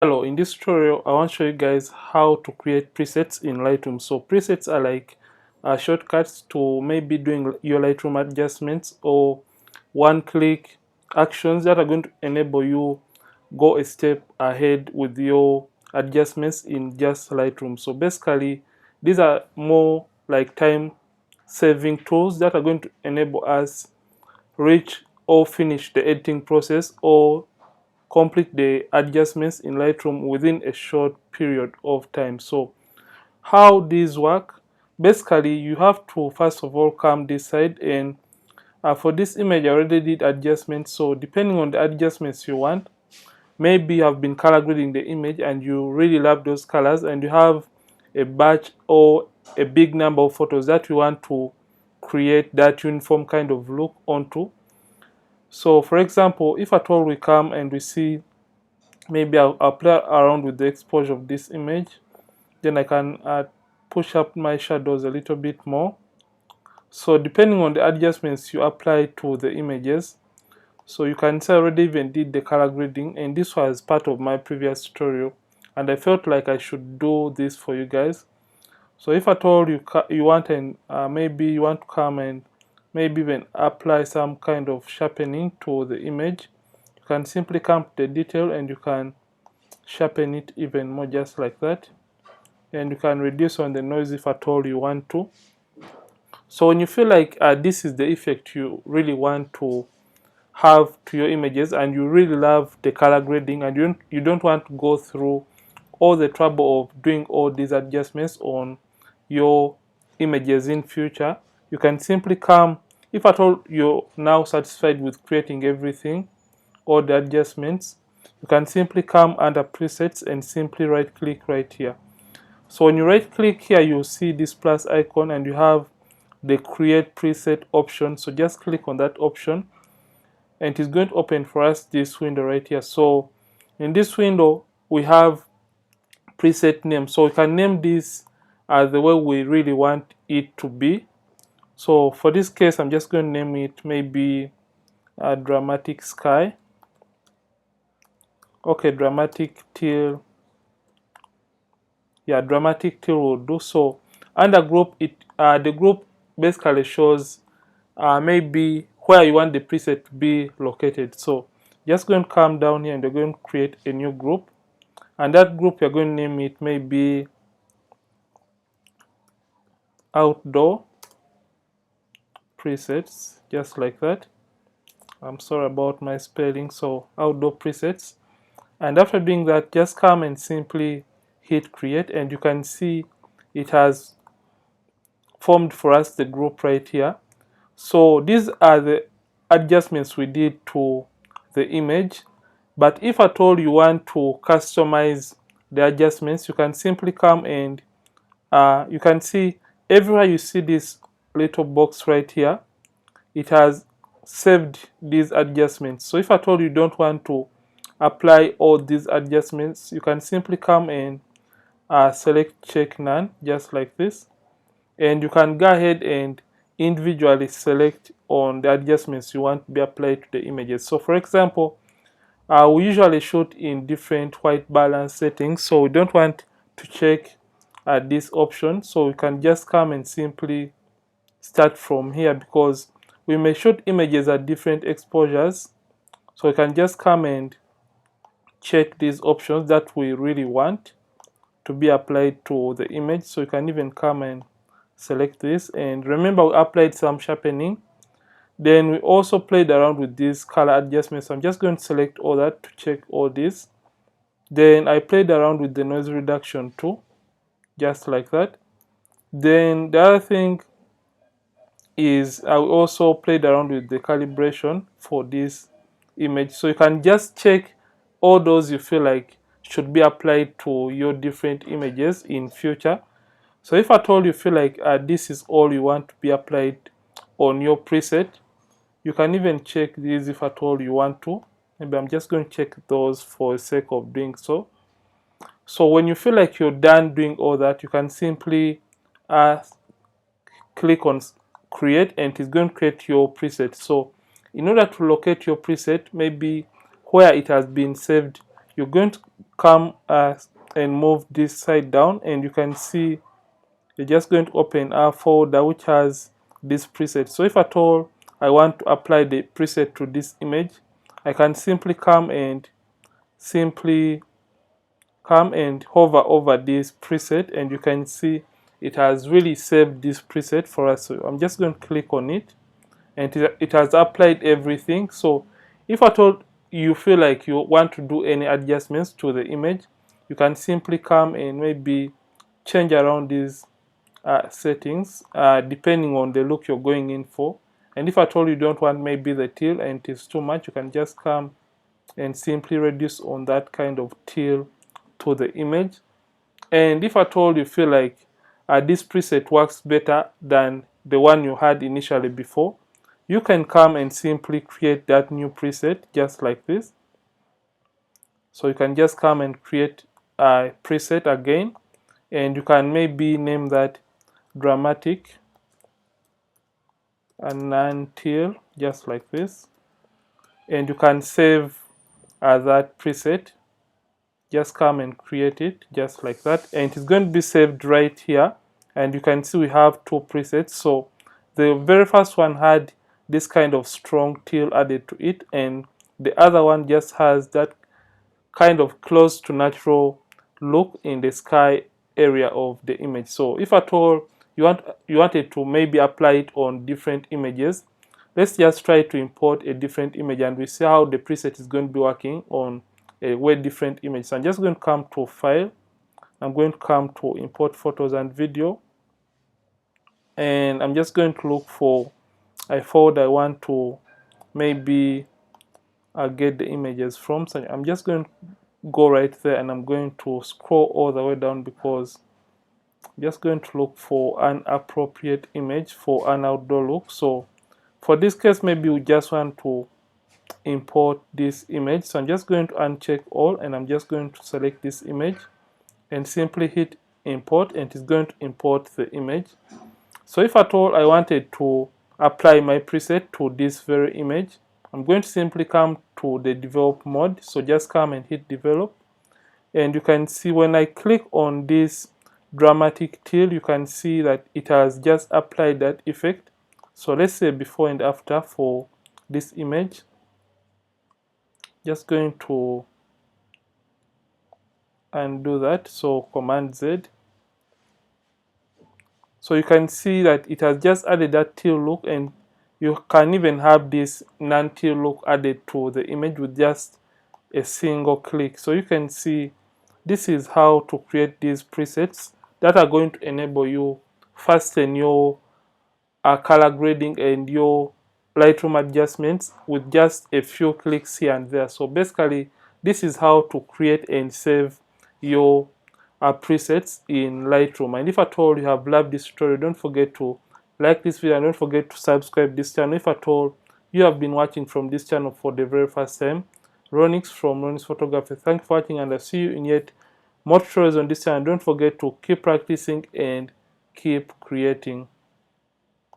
Hello, in this tutorial I want to show you guys how to create presets in Lightroom. So presets are like shortcuts to maybe doing your Lightroom adjustments or one-click actions that are going to enable you go a step ahead with your adjustments in just Lightroom. So basically these are more like time saving tools that are going to enable us reach or finish the editing process or complete the adjustments in Lightroom within a short period of time. So how these work, basically you have to first of all come this side, and for this image I already did adjustments. So depending on the adjustments you want, maybe you have been color grading the image and you really love those colors and you have a batch or a big number of photos that you want to create that uniform kind of look onto. So for example, if at all we come and we see, maybe I'll play around with the exposure of this image, then I can push up my shadows a little bit more. So depending on the adjustments you apply to the images, so you can see I already even did the color grading, and this was part of my previous tutorial and I felt like I should do this for you guys. So if at all you want, and maybe you want to come and maybe even apply some kind of sharpening to the image, you can simply come to the detail and you can sharpen it even more, just like that, and you can reduce on the noise if at all you want to. So when you feel like this is the effect you really want to have to your images and you really love the color grading and you don't want to go through all the trouble of doing all these adjustments on your images in future, you can simply come, if at all you're now satisfied with creating everything, all the adjustments, you can simply come under presets and simply right click right here. So when you right click here, you'll see this plus icon and you have the create preset option. So just click on that option and it's going to open for us this window right here. So in this window we have preset name, so we can name this the way we really want it to be. So for this case I'm just going to name it maybe dramatic sky. Okay, dramatic teal. Yeah, dramatic teal will do. So under group, the group basically shows maybe where you want the preset to be located. So just going to come down here and you're going to create a new group, and that group you're going to name it maybe outdoor presets, just like that. I'm sorry about my spelling. So outdoor presets, and after doing that, just come and simply hit create, and you can see it has formed for us the group right here. So these are the adjustments we did to the image, but if at all you want to customize the adjustments, you can simply come and you can see everywhere you see this little box right here, it has saved these adjustments. So if at all you don't want to apply all these adjustments, you can simply come and select check none, just like this, and you can go ahead and individually select on the adjustments you want to be applied to the images. So for example, we usually shoot in different white balance settings, so we don't want to check this option, so we can just come and simply start from here, because we may shoot images at different exposures. So we can just come and check these options that we really want to be applied to the image. So you can even come and select this, and remember we applied some sharpening, then we also played around with these color adjustments. I'm just going to select all that to check all this. Then I played around with the noise reduction too, just like that. Then the other thing is I also played around with the calibration for this image, so you can just check all those you feel like should be applied to your different images in future. So if at all you feel like this is all you want to be applied on your preset, you can even check these if at all you want to. Maybe I'm just going to check those for the sake of doing so. So when you feel like you're done doing all that, you can simply click on create, and it's going to create your preset. So in order to locate your preset, maybe where it has been saved, you're going to come and move this side down, and you can see you're just going to open a folder which has this preset. So if at all I want to apply the preset to this image, I can simply come and hover over this preset, and you can see it has really saved this preset for us. So I'm just going to click on it, and it has applied everything. So if at all you feel like you want to do any adjustments to the image, you can simply come and maybe change around these settings depending on the look you're going in for. And if at all you don't want maybe the teal and it is too much, you can just come and simply reduce on that kind of teal to the image. And if at all you feel like this preset works better than the one you had initially before, you can come and simply create that new preset just like this. So you can just come and create a preset again, and you can maybe name that dramatic and non-teal just like this, and you can save that preset. Just come and create it just like that, and it's going to be saved right here. And you can see we have two presets. So the very first one had this kind of strong teal added to it, and the other one just has that kind of close to natural look in the sky area of the image. So if at all you wanted to maybe apply it on different images, let's just try to import a different image, and we see how the preset is going to be working on a way different image. So I'm just going to come to File. I'm going to come to Import Photos and Video, and I'm just going to look for a folder I want to maybe get the images from. So I'm just going to go right there, and I'm going to scroll all the way down because I'm just going to look for an appropriate image for an outdoor look. So for this case, maybe we just want to import this image. So I'm just going to uncheck all, and I'm just going to select this image and simply hit import, and it's going to import the image. So if at all I wanted to apply my preset to this very image, I'm going to simply come to the develop mode. So just come and hit develop, and you can see when I click on this dramatic teal, you can see that it has just applied that effect. So let's say before and after for this image. Just going to undo that. So Command Z. So you can see that it has just added that teal look, and you can even have this non-teal look added to the image with just a single click. So you can see this is how to create these presets that are going to enable you fasten your color grading and your Lightroom adjustments with just a few clicks here and there. So basically, this is how to create and save your presets in Lightroom. And if at all you have loved this tutorial, don't forget to like this video and don't forget to subscribe this channel. If at all you have been watching from this channel for the very first time, Ronnix from Ronnix Photography. Thank you for watching, and I'll see you in yet more tutorials on this channel. Don't forget to keep practicing and keep creating.